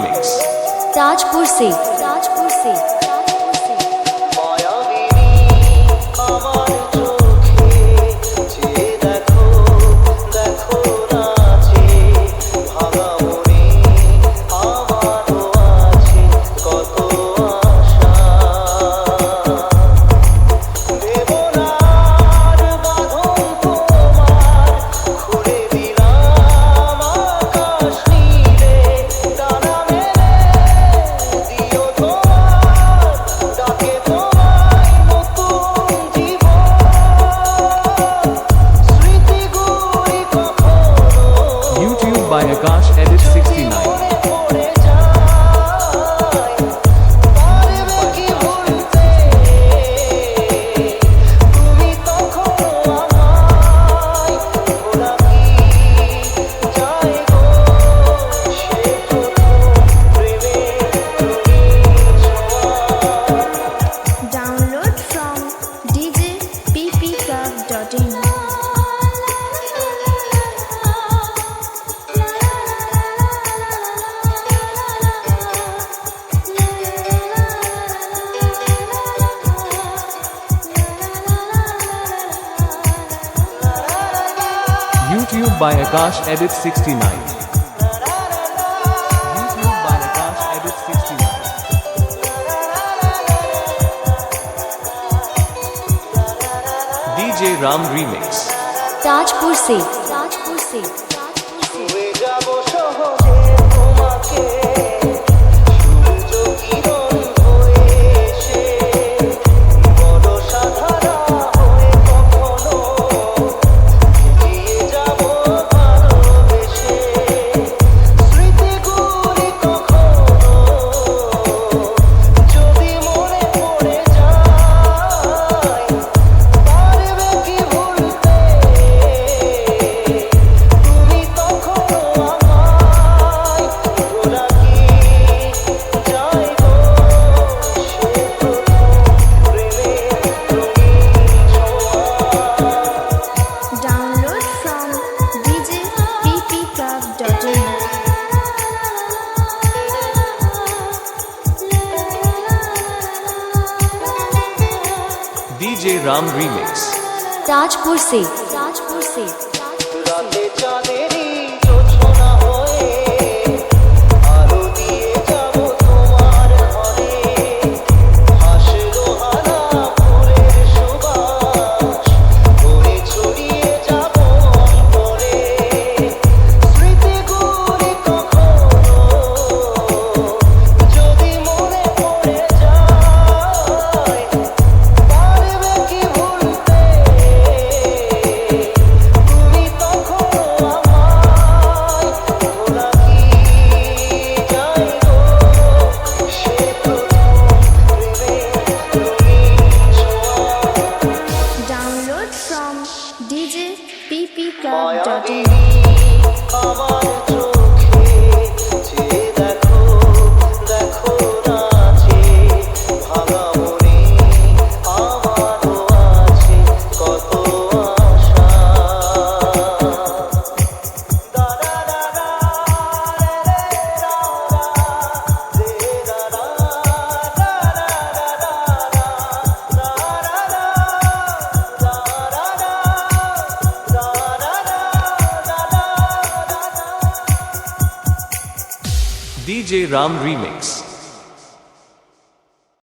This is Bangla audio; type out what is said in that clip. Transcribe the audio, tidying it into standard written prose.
remix. ताजपुर से by Akash Edit 69. Download from djppclub.in. YouTube by Akash Edit 69. YouTube by Akash Edit 69. DJ Ram Remix. Tajpur से download from djppclub.in. DJ Ram Remix. Tajpur से রাতে চাঁদেরই জোছনা হয়ে আলো দিয়ে যাব তোমার ঘরে হাসলো হানা ফুলের সুবাস বয়ে ছড়িয়ে যাব অন্তরে স্মৃতিগুলি কখনো যদি মনে পড়ে যায় পারবে কি ভুলতে তুমি তখনো আমায় ভোলা কি যায় গো সে প্রথম প্রেমের রঙিন ছোঁয়া download from djppclub.in. মায়াবিনী আমার চোখে চেয়ে দেখো দেখো নাচে ভাঙা মনে আমারও আছে কত আশা দা দা দা দা রে রে রা রা রে রা রা দা দা দা দা রা রা রা রা রা রা DJ Ram Remix.